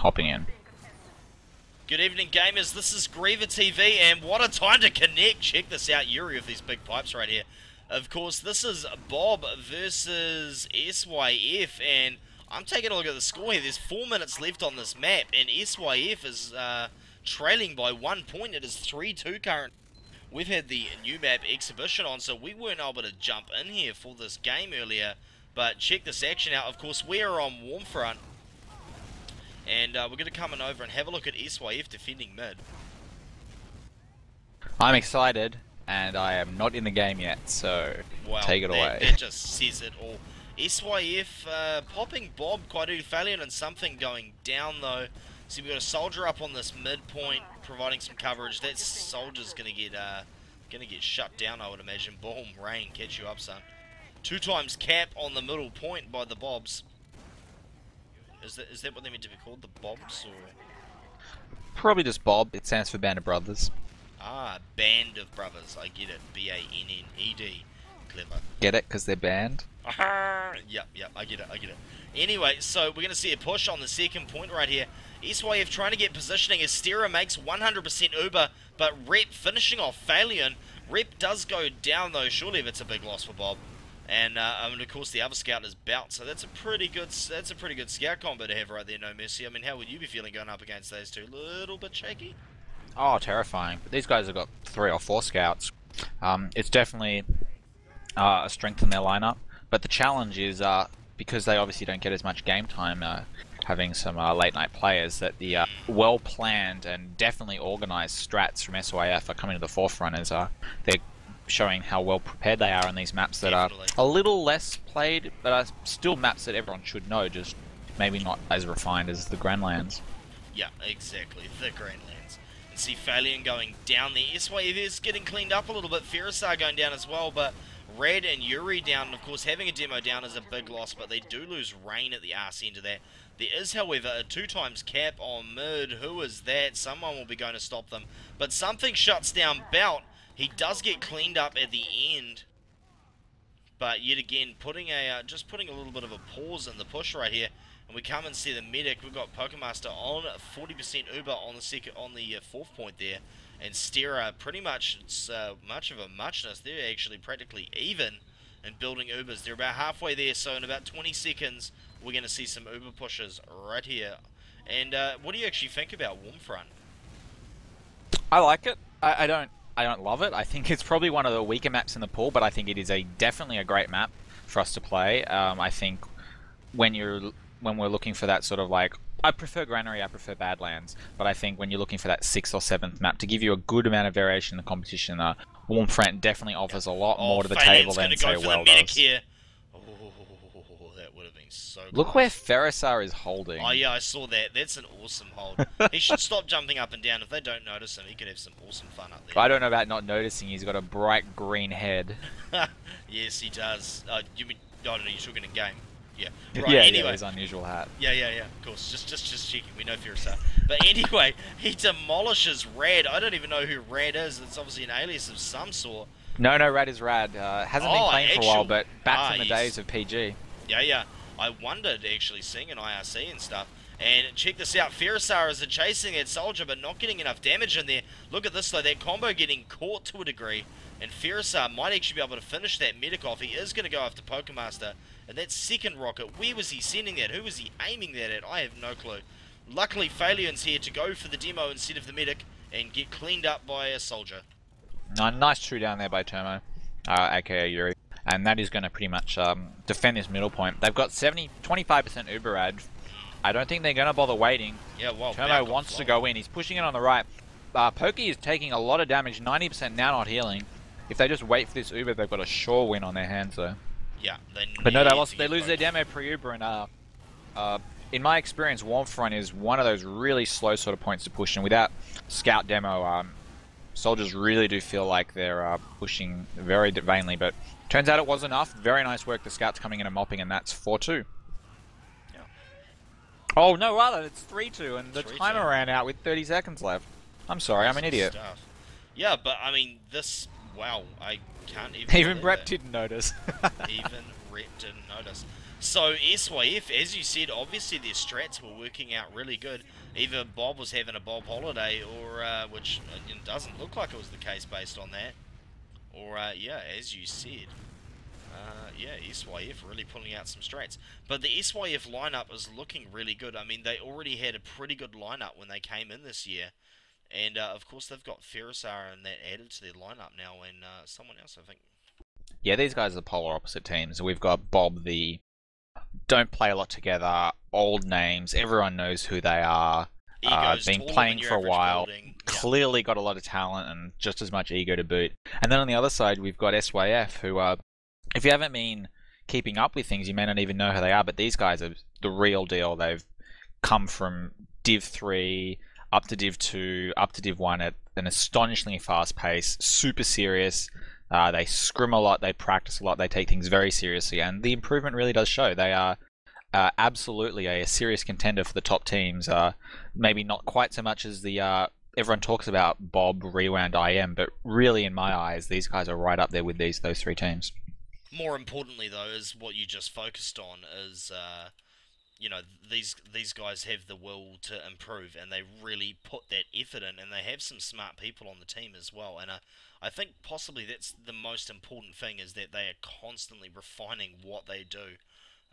hopping in. Good evening, gamers. This is Griever TV, and what a time to connect. Check this out, Yuri, with these big pipes right here. Of course, this is Bob versus SYF, and I'm taking a look at the score here. There's 4 minutes left on this map, and SYF is trailing by 1 point. It is 3-2 current. We've had the new map exhibition on, so we weren't able to jump in here for this game earlier. But check this action out. Of course, we are on Warmfront. And we're going to come in over and have a look at SYF defending mid. I'm excited, and I am not in the game yet, so take it away. That just says it all. SYF popping Bob quite early, Valiant, and something going down though. See, we've got a soldier up on this midpoint, providing some coverage. That soldier's going to get shut down, I would imagine. Boom, rain, catch you up, son. 2 times cap on the middle point by the Bobs. Is that what they meant to be called, the Bobs, or? Probably just Bob. It stands for Band of Brothers. Ah, Band of Brothers. I get it. B-A-N-N-E-D. Clever. Get it? Because they're banned? Yep, I get it. Anyway, so we're going to see a push on the second point right here. SYF trying to get positioning as Stera makes 100% Uber, but Rep finishing off Phalion. Rep does go down though, surely if it's a big loss for Bob. And of course the other scout is Bout, so that's a pretty good scout combo to have right there, No Mercy. I mean, how would you be feeling going up against those two? Little bit shaky? Oh, terrifying. But these guys have got 3 or 4 scouts. It's definitely a strength in their lineup, but the challenge is because they obviously don't get as much game time, having some late night players, that the well planned and definitely organized strats from SYF are coming to the forefront as they're showing how well prepared they are on these maps that are a little less played, but are still maps that everyone should know, just maybe not as refined as the Grandlands. Yeah, exactly, the Grandlands. And see Phalion going down there. SYF is getting cleaned up a little bit. Ferrisar going down as well, but Rad and Yuri down, and of course having a demo down is a big loss, but they do lose Rain at the arse end of that. There is, however, a 2 times cap on mid. Who is that? Someone will be going to stop them. But something shuts down Bout. He does get cleaned up at the end. But yet again, just putting a little bit of a pause in the push right here. And we come and see the medic. We've got Pokemaster on 40% Uber on the 4th point there. And Stera, pretty much, it's much of a muchness. They're actually practically even in building Ubers. They're about halfway there, so in about 20 seconds, we're going to see some Uber pushes right here. And what do you actually think about Warmfront? I like it. I don't love it. I think it's probably one of the weaker maps in the pool, but I think it is definitely a great map for us to play. I think when we're looking for that sort of like, I prefer Granary, I prefer Badlands, but I think when you're looking for that 6th or 7th map to give you a good amount of variation in the competition, Warmfront definitely offers a lot more to the table than say Well does. Here. Oh, that would have been so close. Look where Ferrisar is holding. Oh yeah, I saw that. That's an awesome hold. He should stop jumping up and down. If they don't notice him, he could have some awesome fun up there. I don't know about not noticing. He's got a bright green head. Yes, he does. You mean? I don't know. You're talking in game. Yeah. Right. Yeah. Anyway, his unusual hat. Yeah. Of course. Just checking. We know Ferrisar. But anyway, he demolishes Rad. I don't even know who Rad is. It's obviously an alias of some sort. No, Rad is Rad. Hasn't been playing for a while, but back from the days of PG. Yeah. I wondered actually seeing an IRC and stuff. And check this out, Ferrisar is chasing that soldier but not getting enough damage in there. Look at this though, that combo getting caught to a degree. And Ferrisar might actually be able to finish that medic off. He is going to go after Pokemaster. And that second rocket, where was he sending that? Who was he aiming that at? I have no clue. Luckily, Phalion's here to go for the demo instead of the medic and get cleaned up by a soldier. Nice true down there by Termo, aka Yuri. And that is going to pretty much defend this middle point. They've got 25% Uber ad. I don't think they're going to bother waiting. Yeah, well, Termo wants to go in. He's pushing it on the right. Pokey is taking a lot of damage, 90% now not healing. If they just wait for this Uber, they've got a sure win on their hands though. Yeah, but no, they lose their demo pre-Uber, and in my experience, Warmfront is one of those really slow sort of points to push, and without Scout demo, soldiers really do feel like they're pushing very vainly, but turns out it was enough. Very nice work, the Scouts coming in and mopping, and that's 4-2. Yeah. Oh, no, rather, it's 3-2, and the 3-2. timer ran out with 30 seconds left. I'm sorry, I'm an idiot. Stuff. Yeah, but I mean, this, wow, I can't even... Even Rep didn't notice. Even Rep didn't notice. So SYF, as you said, obviously their strats were working out really good. Either Bob was having a Bob holiday, or which it doesn't look like it was the case based on that. Or yeah, as you said, yeah, SYF really pulling out some strats. But the SYF lineup is looking really good. I mean, they already had a pretty good lineup when they came in this year. And of course they've got Ferrisar and that added to their lineup now, and someone else I think. Yeah, these guys are polar opposite teams. We've got Bob, the don't play a lot together, old names, everyone knows who they are. Been playing for a while, clearly got a lot of talent and just as much ego to boot. And then on the other side, we've got SYF, who if you haven't been keeping up with things, you may not even know who they are, but these guys are the real deal. They've come from Div 3 up to Div 2, up to Div 1 at an astonishingly fast pace, super serious. They scrim a lot, they practice a lot, they take things very seriously, and the improvement really does show. They are absolutely a serious contender for the top teams. Maybe not quite so much as the everyone talks about Bob, Rewound, IM, but really in my eyes, those guys are right up there with those three teams. More importantly, though, is what you just focused on is, you know, these guys have the will to improve, and they really put that effort in, and they have some smart people on the team as well. And I think possibly that's the most important thing, is that they are constantly refining what they do.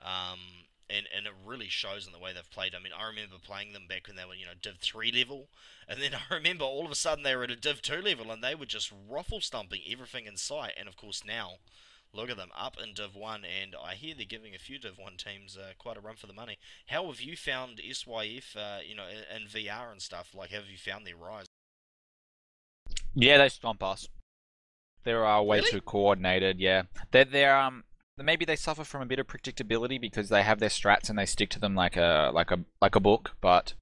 And it really shows in the way they've played. I mean, I remember playing them back when they were, you know, Div 3 level, and then I remember all of a sudden they were at a Div 2 level, and they were just ruffle stomping everything in sight. And of course now, look at them up in Div 1, and I hear they're giving a few Div 1 teams quite a run for the money. How have you found SYF, you know, in VR and stuff? Like, have you found their rise? Yeah, they stomp us. They're way too coordinated. Yeah, they're maybe they suffer from a bit of predictability because they have their strats and they stick to them like a book. But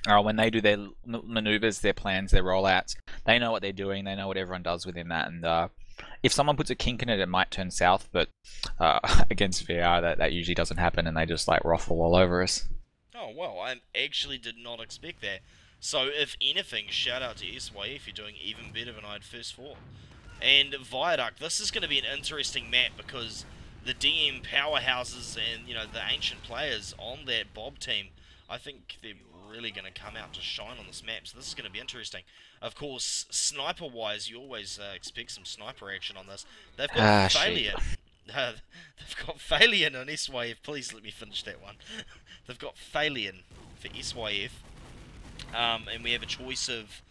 when they do their maneuvers, their plans, their rollouts, they know what they're doing. They know what everyone does within that. And if someone puts a kink in it, it might turn south. But against VR, that usually doesn't happen, and they just like ruffle all over us. Oh well, I actually did not expect that. So if anything, shout out to SYF, you're doing even better than I'd first thought. And Viaduct, this is going to be an interesting map because the DM powerhouses and, you know, the ancient players on that Bob team, I think they're really going to come out to shine on this map, so this is going to be interesting. Of course, sniper-wise, you always expect some sniper action on this. They've got Phalian. They've got Phalian on SYF. Please let me finish that one. They've got Phalian for SYF. And we have a choice of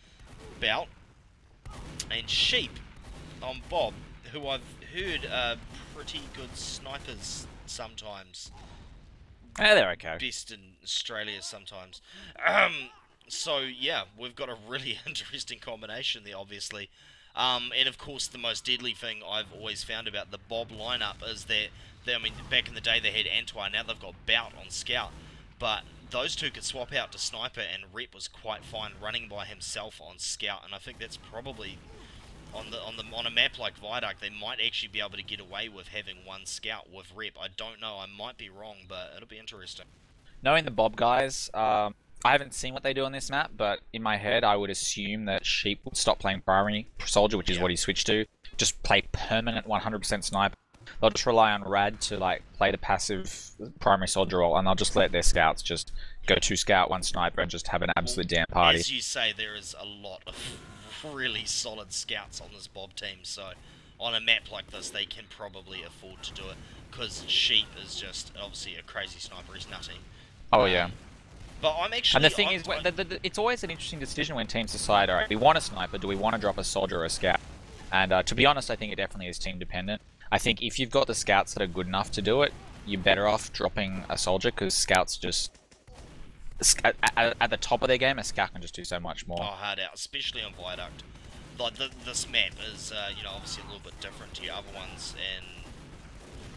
Bout and Sheep on Bob, who I've heard are pretty good snipers sometimes. Yeah, they're okay. Best in Australia sometimes. So yeah, we've got a really interesting combination there, obviously. And of course, the most deadly thing I've always found about the Bob lineup is that I mean, back in the day they had Antoine, now they've got Bout on Scout, but those two could swap out to Sniper, and Rep was quite fine running by himself on Scout, and I think that's probably on a map like Viaduct, they might actually be able to get away with having one Scout with Rep. I don't know, I might be wrong, but it'll be interesting. Knowing the Bob guys, I haven't seen what they do on this map, but in my head I would assume that Sheep would stop playing primary soldier, which is what he switched to. Just play permanent 100% sniper. They'll just rely on Rad to like play the passive primary soldier role, and they'll just let their scouts just go 2 scout, 1 sniper, and just have an absolute damn party. As you say, there is a lot of really solid scouts on this Bob team, so on a map like this they can probably afford to do it, because Sheep is just obviously a crazy sniper. He's nutty. Oh yeah. But I'm actually... And the thing is, it's always an interesting decision when teams decide, alright, we want a sniper, do we want to drop a soldier or a scout? And to be honest, I think it definitely is team dependent. I think if you've got the scouts that are good enough to do it, you're better off dropping a soldier, because scouts just... At the top of their game, a scout can just do so much more. Oh, hard out, especially on Viaduct. Like, this map is, you know, obviously a little bit different to your other ones, and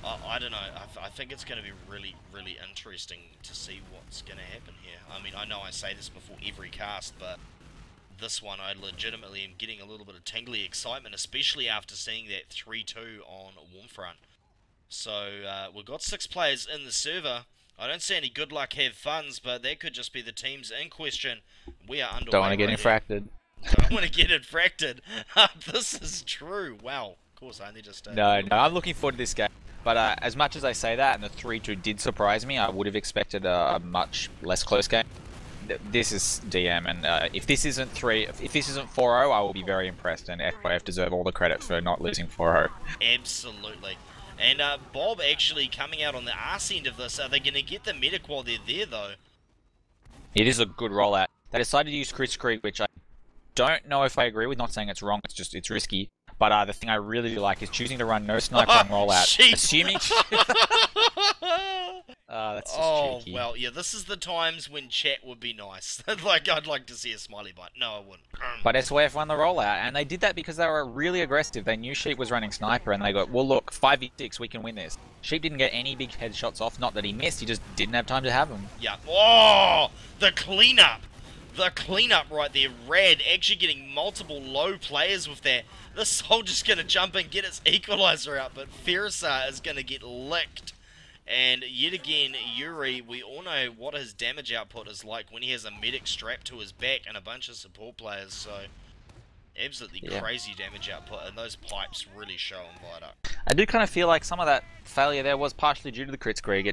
I don't know, I think it's going to be really, really interesting to see what's going to happen here. I mean, I know I say this before every cast, but this one I legitimately am getting a little bit of tingly excitement, especially after seeing that 3-2 on Warmfront. So, we've got 6 players in the server. I don't see any good luck, have funds, but that could just be the teams in question. We are underway. Don't want to get infracted. Don't want to get infracted. This is true. Wow. Of course, I only just... No, I'm looking forward to this game. But as much as I say that, and the 3-2 did surprise me, I would have expected a much less close game. This is DM, and if this isn't 4-0, I will be very impressed, and SYF deserve all the credit for not losing 4-0. Absolutely. And Bob actually coming out on the arse end of this. Are they going to get the medic while they're there, though? It is a good rollout. They decided to use Chris Krieg, which I don't know if I agree with. Not saying it's wrong, it's risky. But the thing I really do like is choosing to run no sniper on rollout. Assuming... that's just cheeky. Well, yeah, this is the times when chat would be nice. Like, I'd like to see a smiley button. No, I wouldn't. But SYF won the rollout, and they did that because they were really aggressive. They knew Sheep was running sniper, and they got, well, look, 5v6, we can win this. Sheep didn't get any big headshots off. Not that he missed, he just didn't have time to have them. Yeah. Oh, the cleanup. The cleanup right there. Rad actually getting multiple low players with that. The soldier's going to jump and get its equalizer out, but Ferrisar is going to get licked. And yet again, Yuri, we all know what his damage output is like when he has a medic strapped to his back and a bunch of support players, so absolutely crazy damage output, and those pipes really show on Viaduct. I do kind of feel like some of that failure there was partially due to the Crits Krieg.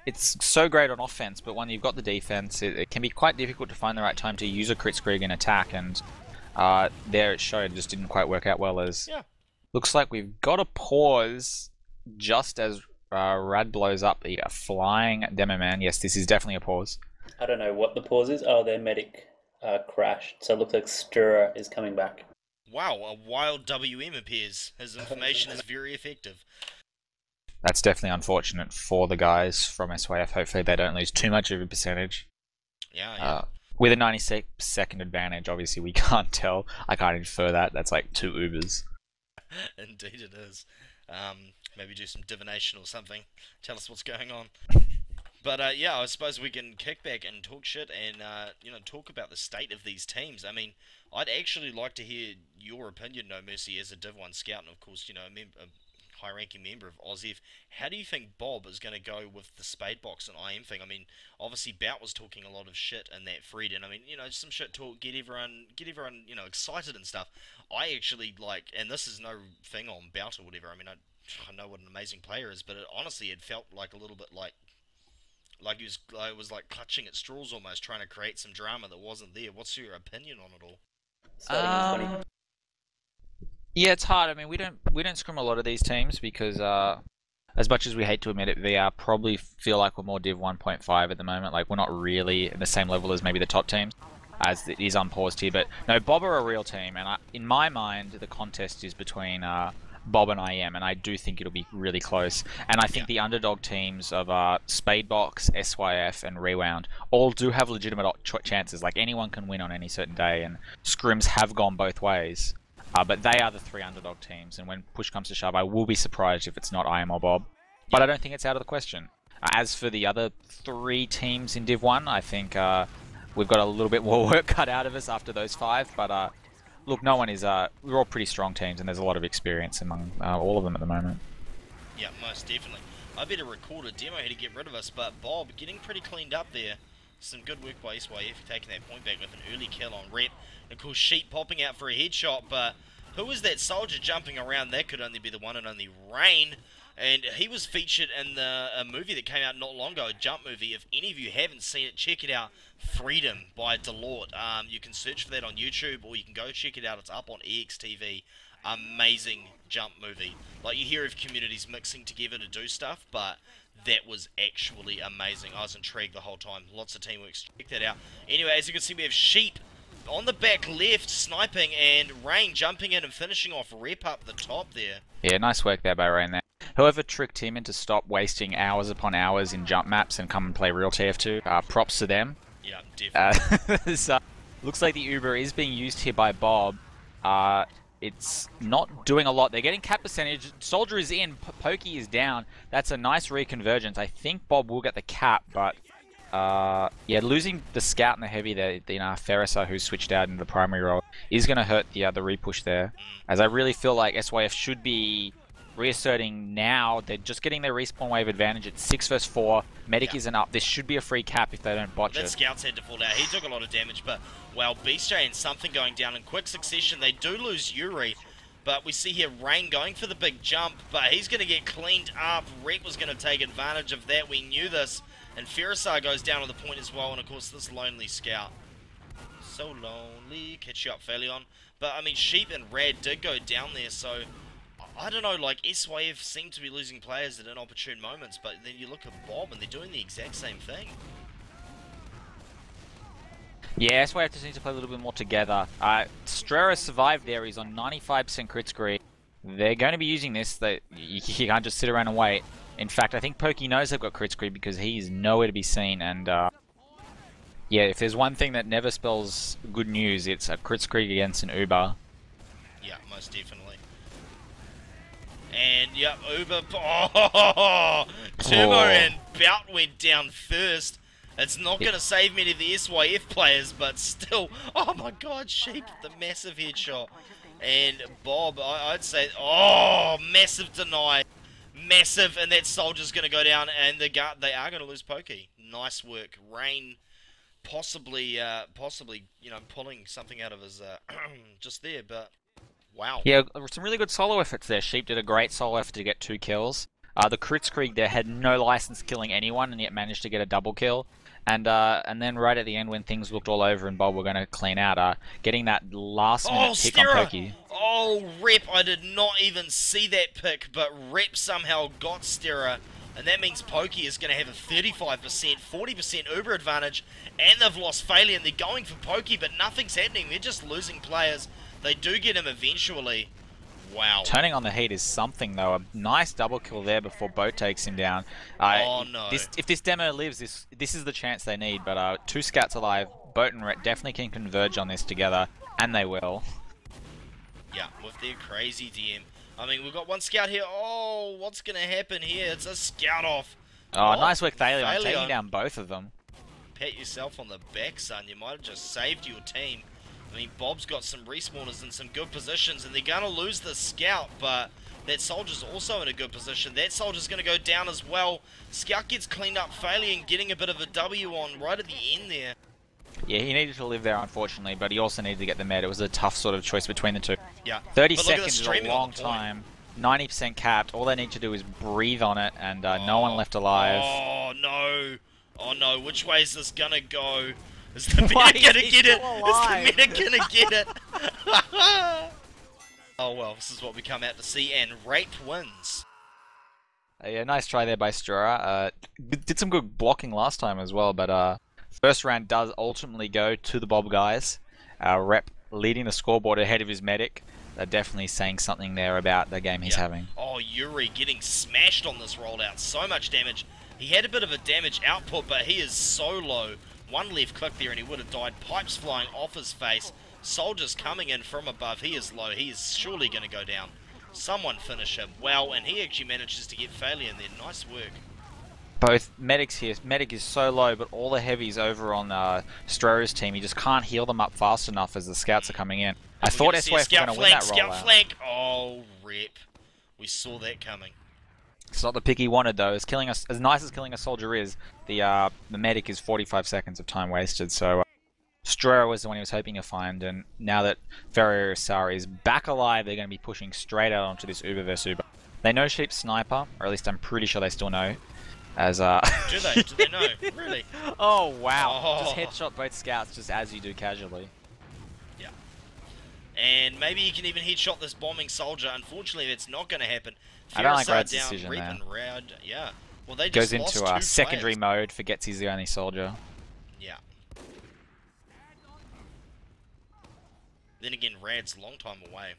It's so great on offense, but when you've got the defense, it can be quite difficult to find the right time to use a Crits Krieg in attack, and there it showed, just didn't quite work out well. As looks like we've got a pause just as Rad blows up the flying demo man. Yes, this is definitely a pause. I don't know what the pause is. Oh, their medic crashed, so it looks like Stirrer is coming back. Wow, a wild WM appears. His information is very effective. That's definitely unfortunate for the guys from SYF. Hopefully they don't lose too much of a percentage. Yeah. With a 96-second advantage, obviously we can't tell. I can't infer that. That's like 2 Ubers. Indeed it is. Maybe do some divination or something. Tell us what's going on. But yeah, I suppose we can kick back and talk shit and talk about the state of these teams. I mean, I'd actually like to hear your opinion, No Mercy, as a Div 1 scout, and of course, a high-ranking member of SYF. How do you think Bob is going to go with the Spade Box and IM thing? I mean, obviously Bout was talking a lot of shit in that thread, and I mean, some shit talk, get everyone, excited and stuff. I actually and this is no thing on Bout or whatever. I mean, I know what an amazing player is, but honestly, it felt like a little bit like he was like clutching at straws almost, trying to create some drama that wasn't there. What's your opinion on it all? Yeah, it's hard. I mean, we don't scrim a lot of these teams because as much as we hate to admit it, VR probably feel like we're more Div 1.5 at the moment. Like, we're not really in the same level as maybe the top teams, as it is unpaused here. But no, Bob are a real team, and in my mind, the contest is between Bob and IM, and I do think it'll be really close. And I think the underdog teams of Spadebox, SYF, and Rewound all do have legitimate chances. Like, anyone can win on any certain day, and scrims have gone both ways. But they are the 3 underdog teams, and when push comes to shove, I will be surprised if it's not IM or Bob. But I don't think it's out of the question. As for the other 3 teams in Div 1, I think we've got a little bit more work cut out of us after those 5. But look, no one is... we're all pretty strong teams, and there's a lot of experience among all of them at the moment. Yeah, most definitely. I better record a demo here to get rid of us, but Bob getting pretty cleaned up there. Some good work by SYF, taking that point back with an early kill on rep. Of course, Sheep popping out for a headshot, but who was that soldier jumping around? That could only be the one and only Rain. And he was featured in a movie that came out not long ago, a jump movie. If any of you haven't seen it, check it out. Freedom by Delort. You can search for that on YouTube, or you can go check it out. It's up on EXTV. Amazing jump movie. Like, you hear of communities mixing together to do stuff, but that was actually amazing. I was intrigued the whole time. Lots of teamwork. Check that out. Anyway, as you can see, we have Sheep on the back left, sniping, and Rain jumping in and finishing off rep up the top there. Yeah, nice work there by Rain there. Whoever tricked him into stop wasting hours upon hours in jump maps and come and play real TF2, props to them. Yeah, definitely. So, looks like the Uber is being used here by Bob. It's not doing a lot. They're getting cap percentage. Soldier is in. Pokey is down. That's a nice reconvergence. I think Bob will get the cap, but yeah, losing the scout and the heavy there, Ferrisar, who switched out into the primary role, is going to hurt the repush there. As I really feel like SYF should be reasserting now. They're just getting their respawn wave advantage. It's 6 versus 4. Medic isn't up. This should be a free cap if they don't botch it. That scout's had to fall out. He took a lot of damage, but wow, BJ and something going down in quick succession. They do lose Yuri. But we see here Rain going for the big jump, but he's going to get cleaned up. Rep was going to take advantage of that. We knew this. And Ferrisar goes down to the point as well. And, of course, this lonely scout. So lonely. Catch you up, Phalion. But, I mean, Sheep and Rad did go down there, so I don't know, like, SYF seem to be losing players at inopportune moments, but then you look at Bob and they're doing the exact same thing. Yeah, SYF just needs to play a little bit more together. Strera survived there. He's on 95% crit screen. They're going to be using this. You can't just sit around and wait. In fact, I think Pokey knows they've got crit screen because he's nowhere to be seen. And yeah, if there's one thing that never spells good news, it's a crit screen against an Uber. Yeah, most definitely. And, yeah, Uber... Oh! Turbo and Bout went down first. It's not going to save many of the SYF players, but still... Oh, my God, Sheep, the massive headshot. And Bob, I'd say... Oh, massive deny. Massive, and that soldier's going to go down, and they are going to lose Pokey. Nice work. Rain possibly, you know, pulling something out of his... just there, but... Wow. Yeah, some really good solo efforts there. Sheep did a great solo effort to get 2 kills. The Kritzkrieg there had no license killing anyone and yet managed to get a double kill. And then right at the end when things looked all over and Bob were going to clean out, getting that last minute pick on Pokey. Oh, Rep, I did not even see that pick, but Rep somehow got Stera. And that means Pokey is going to have a 35%, 40% Uber advantage. And they've lost Failure and they're going for Pokey, but nothing's happening. They're just losing players. They do get him eventually. Wow. Turning on the heat is something, though. A nice double kill there before Boat takes him down. Oh, no. If this demo lives, this is the chance they need. But 2 scouts alive. Boat and Rhett definitely can converge on this together. And they will. Yeah, with their crazy DM. I mean, we've got 1 scout here. Oh, what's going to happen here? It's a scout off. Oh, what? Nice work, Thalion. Taking down both of them. Pat yourself on the back, son. You might have just saved your team. I mean, Bob's got some respawners in some good positions, and they're going to lose the scout, but that soldier's also in a good position. That soldier's going to go down as well. Scout gets cleaned up, Failing, getting a bit of a W on right at the end there. Yeah, he needed to live there, unfortunately, but he also needed to get the med. It was a tough sort of choice between the two. Yeah. 30 seconds is a long time. 90% capped. All they need to do is breathe on it, and no one left alive. Oh, no. Oh, no. Which way is this going to go? Is the medic gonna get it? Is the medic gonna get it? Oh well, this is what we come out to see, and Rape wins. Yeah, nice try there by Strera. Did some good blocking last time as well, but first round does ultimately go to the Bob guys. Rep leading the scoreboard ahead of his medic. They're definitely saying something there about the game he's having. Oh, Yuri getting smashed on this rollout. So much damage. He had a bit of a damage output, but he is so low. 1 left click there and he would have died. Pipes flying off his face. Soldiers coming in from above. He is low. He is surely going to go down. Someone finish him. Wow, and he actually manages to get failure in there. Nice work. Both medics here. Medic is so low, but all the heavies over on Strera's team, he just can't heal them up fast enough as the scouts are coming in. I thought SYF were going to win that rollout. Scout flank. Oh, Rep. We saw that coming. It's not the pick he wanted though. As nice as killing a soldier is, the medic is 45 seconds of time wasted. So Strera was the one he was hoping to find, and now that Ferrisar is back alive, they're going to be pushing straight out onto this Uber vs Uber. They know Sheep's sniper, or at least I'm pretty sure they still know. As Do they? Do they know? Really? Oh wow! Oh. Just headshot both scouts just as you do casually. Yeah. And maybe you can even headshot this bombing soldier. Unfortunately, that's not going to happen. I don't like Rad's down, decision there. Rad, yeah. Well, they Goes just into lost 2 secondary players. mode, forgets he's the only soldier. Yeah. Then again, Rad's a long time away.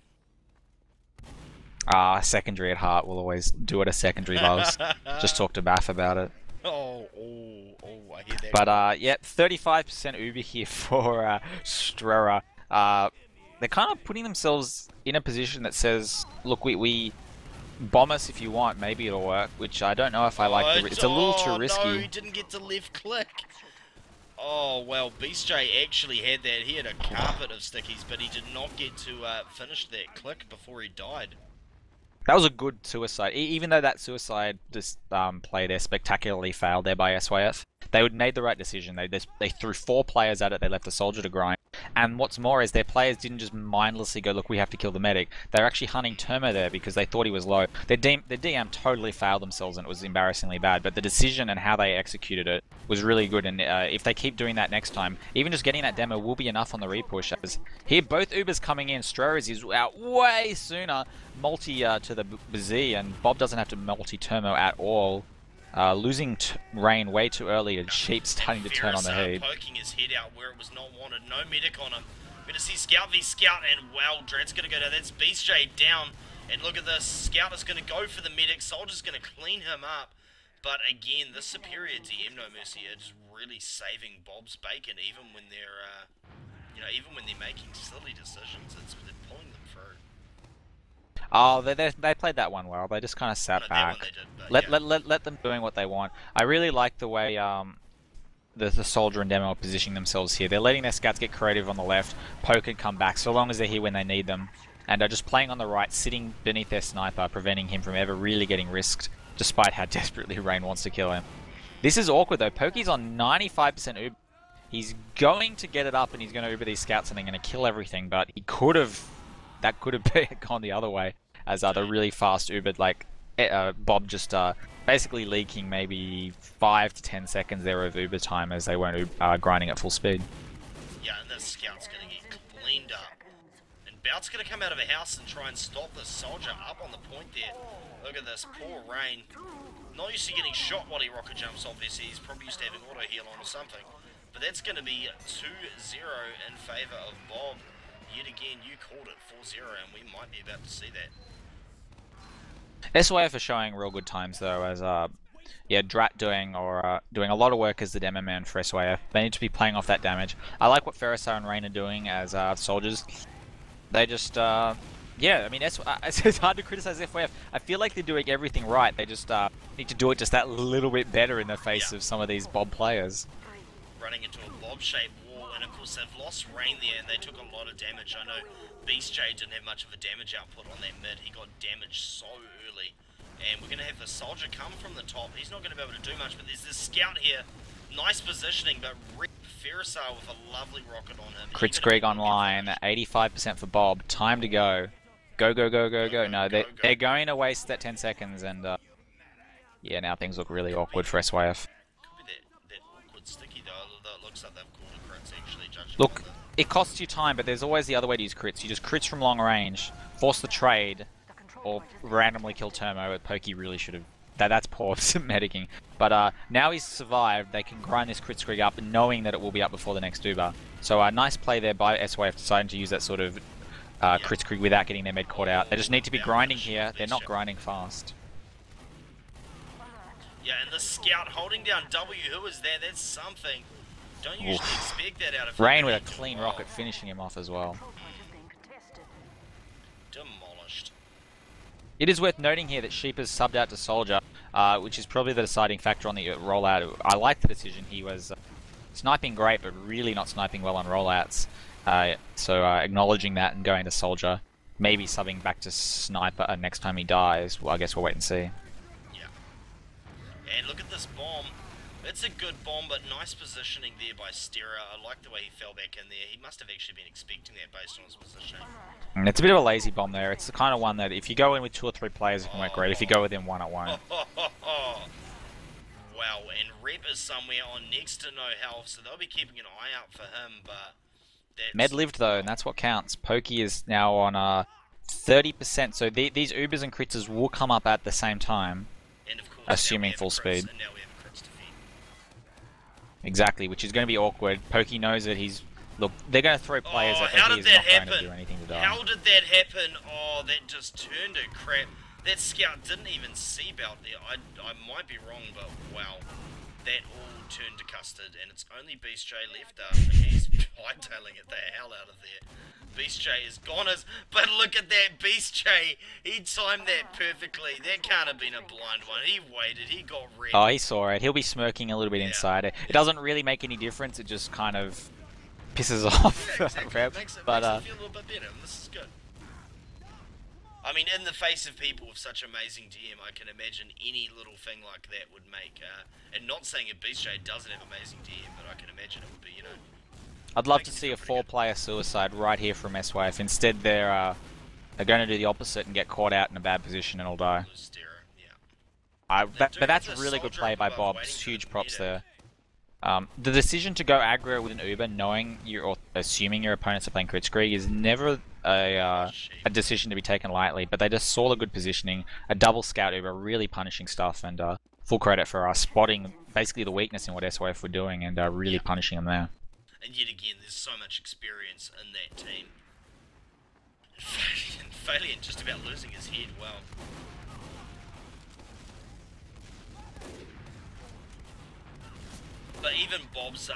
Secondary at heart will always do what a secondary loves. Just talk to Baff about it. Oh, I hear that. But, yeah, 35% Uber here for Strera. They're kind of putting themselves in a position that says, look, we bomb us if you want, maybe it'll work, which I don't know if I like. It's a little too risky. No, he didn't get to left click. Oh, well, Beast J actually had that. He had a carpet of stickies, but he did not get to finish that click before he died. That was a good suicide. Even though that suicide play there spectacularly failed there by SYF, they made the right decision. They threw 4 players at it. They left the soldier to grind. And what's more is their players didn't just mindlessly go, look, we have to kill the medic. They're actually hunting Termo there because they thought he was low. Their DM totally failed themselves and it was embarrassingly bad, but the decision and how they executed it was really good. And if they keep doing that next time, even just getting that demo will be enough on the repush. As here, both Ubers coming in. Strohers is out way sooner. Multi to the BZ, and Bob doesn't have to multi Termo at all. Losing Rain way too early and Sheep starting to turn on the heat. Poking his head out where it was not wanted. No medic on him. We're going to see Scout v Scout, and wow, Dread's going to go down. That's Beast J down. And look at this. Scout is going to go for the medic. Soldier's going to clean him up. But again, this superior DM No Mercy are just really saving Bob's bacon, even when they're, even when they're making silly decisions. They're pulling them through. Oh, they played that one well. They just kind of sat back. Let them doing what they want. I really like the way the Soldier and Demo are positioning themselves here. They're letting their scouts get creative on the left, poke and come back, so long as they're here when they need them. And are just playing on the right, sitting beneath their sniper, preventing him from ever really getting risked, despite how desperately Rain wants to kill him. This is awkward though. Pokey's on 95% Uber. He's going to get it up and he's going to Uber these scouts and they're going to kill everything, but he could have... That could have gone the other way, as the really fast Ubered, like Bob just basically leaking maybe 5 to 10 seconds there of Uber time as they weren't grinding at full speed. Yeah, and this Scout's going to get cleaned up. And Bout's going to come out of a house and try and stop this Soldier up on the point there. Look at this, poor Rain. Not used to getting shot while he rocket jumps, obviously. He's probably used to having auto heal on or something. But that's going to be 2-0 in favour of Bob. Yet again, you called it 4-0, and we might be about to see that. SYF are showing real good times though, as Drat doing a lot of work as the demo man for SYF. They need to be playing off that damage. I like what Ferrisar and Rain are doing as soldiers. They just I mean it's hard to criticize SYF. I feel like they're doing everything right. They just need to do it just that little bit better in the face of some of these Bob players. Running into a Bob-shaped wall, and of course they've lost Rain there, and they took a lot of damage. I know Beast J didn't have much of a damage output on that mid. He got damaged so early, and we're going to have the Soldier come from the top. He's not going to be able to do much, but there's this Scout here. Nice positioning, but Ferrisar with a lovely rocket on him. Kritzkrieg online, 85% for Bob. Time to go. Go. No, they're going to waste that 10 seconds, and yeah, now things look really awkward for SYF. Look, it costs you time, but there's always the other way to use crits. You just crits from long range, force the trade, or randomly kill Termo, but Pokey really should have... That's poor medicing. But now he's survived, they can grind this Kritzkrieg up, knowing that it will be up before the next Uber. So a nice play there by SYF deciding to use that sort of Kritzkrieg without getting their med caught out. They just need to be grinding here, they're not grinding fast. Yeah, and the Scout holding down W, who is there? That's something. Don't usually expect that out of him. Rain with a clean rocket finishing him off as well. Demolished. It is worth noting here that Sheep has subbed out to Soldier, which is probably the deciding factor on the rollout. I like the decision. He was sniping great, but really not sniping well on rollouts. So acknowledging that and going to Soldier, maybe subbing back to Sniper next time he dies. Well, I guess we'll wait and see. Yeah. And look at this bomb. It's a good bomb, but nice positioning there by Stera. I like the way he fell back in there. He must have actually been expecting that based on his positioning. It's a bit of a lazy bomb there. It's the kind of one that if you go in with 2 or 3 players, it can work great. If you go with him one, it won't. Wow, and Rep is somewhere on next to no health, so they'll be keeping an eye out for him, but... Med lived though, and that's what counts. Pokey is now on 30%, so these Ubers and Critters will come up at the same time, and of course, assuming full speed. Exactly, which is going to be awkward. Pokey knows that he's... Look, they're going to throw players at him. He's not going to do anything to die. How did that happen? Oh, that just turned to crap. That Scout didn't even see Bout there. I might be wrong, but wow. That all turned to custard, and it's only Beast J left up, and he's hightailing it the hell out of there. Beast J is gone as... But look at that, Beast J. He timed that perfectly. That can't have been a blind one. He waited. He got ready. Oh, he saw it. He'll be smirking a little bit inside it. It doesn't really make any difference. It just kind of pisses off. Yeah, exactly. It makes it feel a little bit better. This is good. I mean, in the face of people with such amazing DM, I can imagine any little thing like that would make... and not saying a Beast J doesn't have amazing DM, but I can imagine it would be, you know... I'd love to see a 4-player suicide right here from SYF. Instead, they're going to do the opposite and get caught out in a bad position and all die. But that's a really good play by Bob. Huge props there. The decision to go aggro with an Uber, knowing or assuming your opponents are playing Kritzkrieg, is never a decision to be taken lightly. But they just saw the good positioning, a double scout Uber, really punishing stuff, and full credit for spotting basically the weakness in what SYF were doing and really punishing them there. And yet again, there's so much experience in that team. And Valiant just about losing his head. Well. But even Bob's,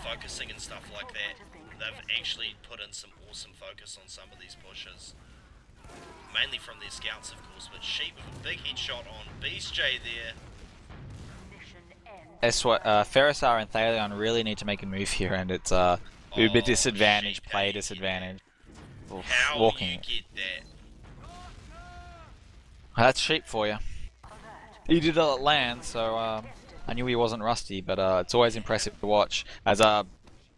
focusing and stuff like that, they've actually put in some awesome focus on some of these pushes. Mainly from their scouts, of course, but Sheep with a big headshot on Beast J there. Ferrisar and Thalion really need to make a move here, and it's Uber disadvantage, Sheep, play disadvantage. Oof, how walking. you get that? That's Sheep for you. He did it at land, so I knew he wasn't rusty, but it's always impressive to watch. As a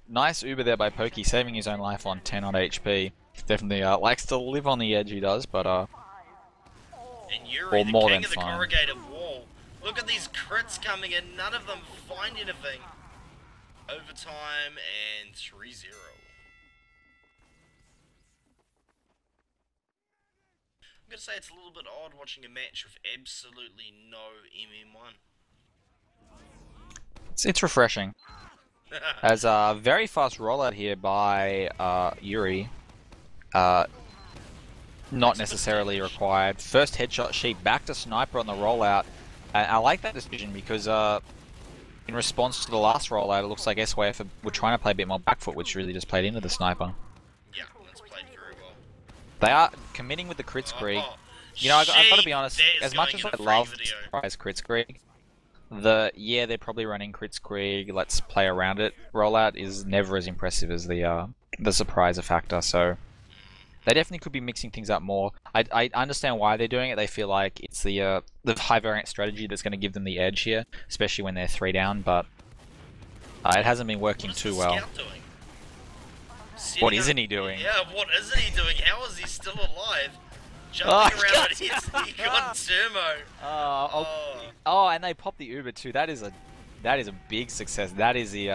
nice Uber there by Pokey, saving his own life on 10 odd HP. Definitely likes to live on the edge, he does, but and Yuri, or the more king than of the fine. corrugated wall. Look at these crits coming in, none of them find anything. Overtime and 3-0. I'm gonna say it's a little bit odd watching a match with absolutely no MM1. It's refreshing. As a very fast rollout here by Yuri. Not necessarily required. First headshot Sheep, back to Sniper on the rollout. And I like that decision because in response to the last rollout, it looks like SYF were trying to play a bit more back foot, which really just played into the Sniper. Yeah, that's played very well. They are committing with the Kritzkrieg. You know, I've got to be honest, as much as I love surprise Kritzkrieg, they're probably running Kritzkrieg, let's play around it rollout is never as impressive as the surpriser factor, so they definitely could be mixing things up more. I understand why they're doing it. They feel like it's the high variant strategy that's going to give them the edge here, especially when they're 3 down, but it hasn't been working too well. What isn't he doing? Yeah, what isn't he doing? How is he still alive? Jumping around and he got Thermo. Oh, and they popped the Uber too. That is a big success. That is the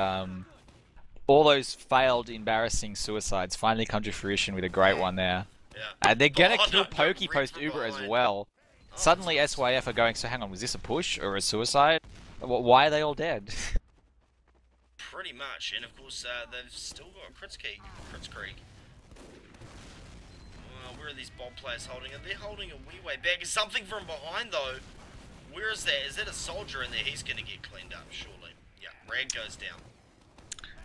all those failed embarrassing suicides finally come to fruition with a great one there. Yeah. And they're gonna kill Pokey post Uber as well. Suddenly SYF are going, so hang on, was this a push or a suicide? Why are they all dead? Pretty much, and of course they've still got Kritzkrieg. Well, where are these Bob players holding it? They're holding a wee way back. Something from behind though. Where is that? Is that a soldier in there? He's gonna get cleaned up, surely. Yeah, Rag goes down.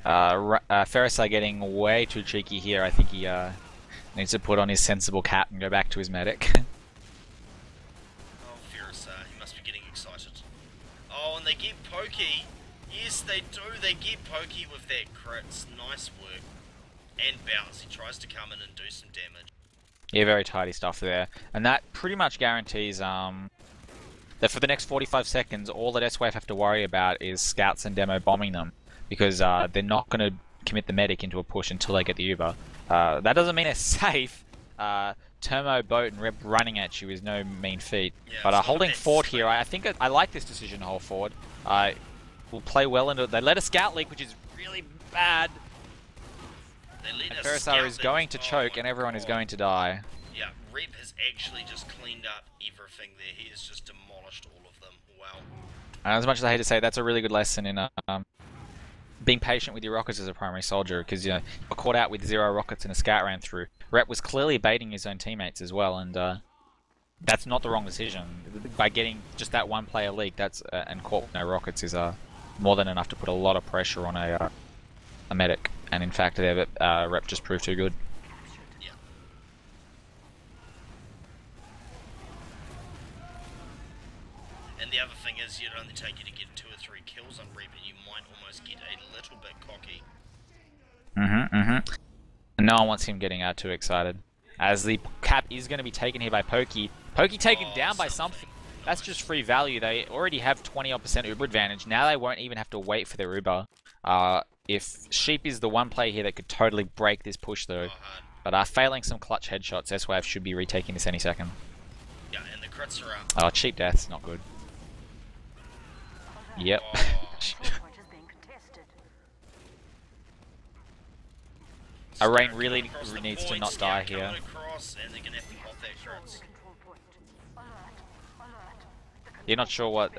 Ferrisar getting way too cheeky here. I think he needs to put on his sensible cap and go back to his medic. Oh, Ferrisar, he must be getting excited. Oh, and they get Pokey. Yes, they do. They get Pokey with that crits. Nice work. And Bounce. He tries to come in and do some damage. Yeah, very tidy stuff there. And that pretty much guarantees that for the next 45 seconds, all that SYF have to worry about is scouts and demo bombing them. Because they're not going to commit the medic into a push until they get the Uber. That doesn't mean it's safe. Termo, Boat, and Rep running at you is no mean feat. Yeah, but holding forward here, I think I like this decision to hold forward. Will play well into it. They let a scout leak, which is really bad. And Ferrisar is going to choke, and everyone is going to die. Yeah, Rep has actually just cleaned up everything there. He has just demolished all of them. Wow. And as much as I hate to say, that's a really good lesson in being patient with your rockets as a primary soldier, because you're caught out with 0 rockets and a scout ran through. Rep was clearly baiting his own teammates as well, and that's not the wrong decision. By getting just that one player leak, and caught with no rockets is more than enough to put a lot of pressure on a medic. And in fact, Rep just proved too good. Yeah. And the other thing is, it'd only take you to get 2 or 3 kills on Rep, and you might almost get a little bit cocky. And no one wants him getting too excited. As the cap is going to be taken here by Pokey. Pokey taken down by something. That's just free value. They already have 20% Uber advantage. Now they won't even have to wait for their Uber. if Sheep is the one player here that could totally break this push though. But failing some clutch headshots, SYF should be retaking this any second. Yeah, and the crits are up. Oh, cheap death's not good. Yep. Rain really needs to not die here. You're not sure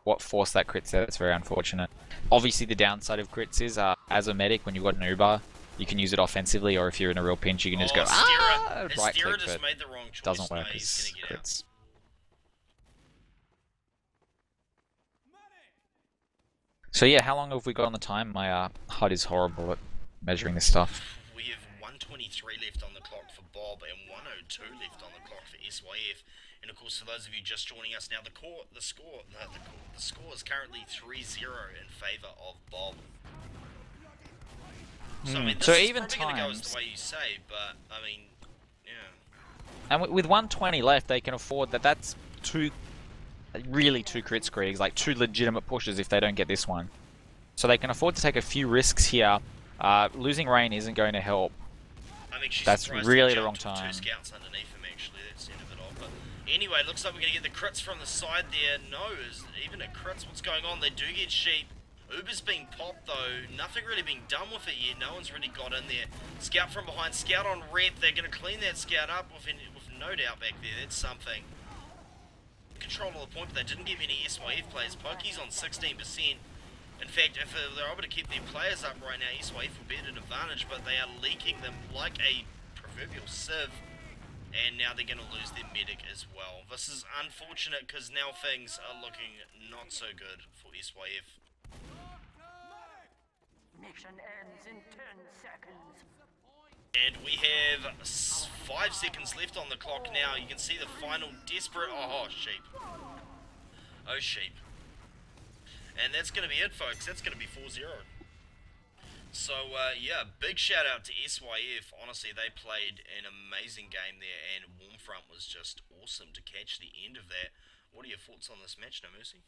what force that crits there. That's very unfortunate. Obviously, the downside of crits is, as a medic, when you've got an Uber, you can use it offensively, or if you're in a real pinch, you can just go right click, but it doesn't work as crits. So yeah, how long have we got on the time? My HUD is horrible at measuring this stuff. We have 123 left on the clock for Bob and 102 left on the clock for SYF. And of course, for those of you just joining us now, the score is currently 3-0 in favour of Bob. So I mean, this is even probably going to go as the way you say, but I mean, yeah. And with 120 left, they can afford that. That's really two crit screens, like two legitimate pushes if they don't get this one. So they can afford to take a few risks here. Losing Rain isn't going to help. I mean, that's really the wrong time. Two scouts underneath him, actually. That's the end of it all. But anyway, looks like we're going to get the crits from the side there. No, even at crits, what's going on? They do get Sheep. Uber's being popped though, nothing really being done with it yet, no one's really got in there. Scout from behind, Scout on rep, they're going to clean that Scout up with no doubt back there, that's something. Control of the point, but they didn't give any SYF players. Pokey's on 16%. In fact, if they're able to keep their players up right now, SYF will be at an advantage, but they are leaking them like a proverbial sieve. And now they're going to lose their medic as well. This is unfortunate because now things are looking not so good for SYF. Mission ends in 10 seconds. And we have 5 seconds left on the clock now. You can see the final desperate... Oh, Sheep. Oh, Sheep. And that's going to be it, folks. That's going to be 4-0. So, yeah, big shout out to SYF. Honestly, they played an amazing game there, and Warmfront was just awesome to catch the end of that. What are your thoughts on this match, No Mercy?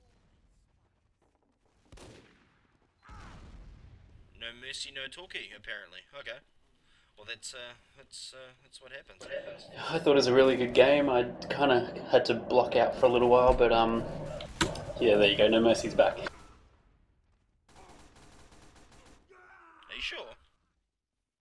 No mercy, no talkie, apparently. Okay. Well, that's what happens. I thought it was a really good game. I kind of had to block out for a little while, but yeah, there you go. No Mercy's back. Are you sure?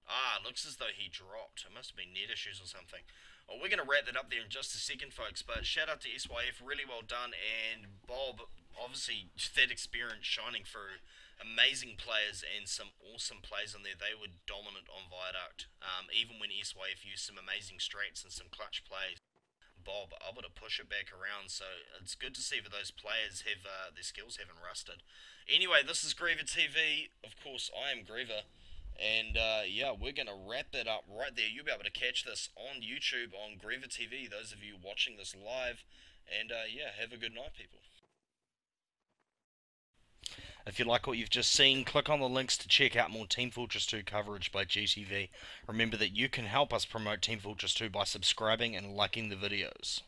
It looks as though he dropped. It must have been net issues or something. Well, we're going to wrap that up there in just a second, folks, but shout out to SYF, really well done, and Bob, obviously, that experience shining through. Amazing players and some awesome plays on there. They were dominant on Viaduct, even when SYF used some amazing strats and some clutch plays. Bob able to push it back around, so it's good to see that those players have their skills haven't rusted. Anyway, this is Griever TV. Of course, I am Griever. And yeah, we're going to wrap that up right there. You'll be able to catch this on YouTube on Griever TV, those of you watching this live. And yeah, have a good night, people. If you like what you've just seen, click on the links to check out more Team Fortress 2 coverage by GTV. Remember that you can help us promote Team Fortress 2 by subscribing and liking the videos.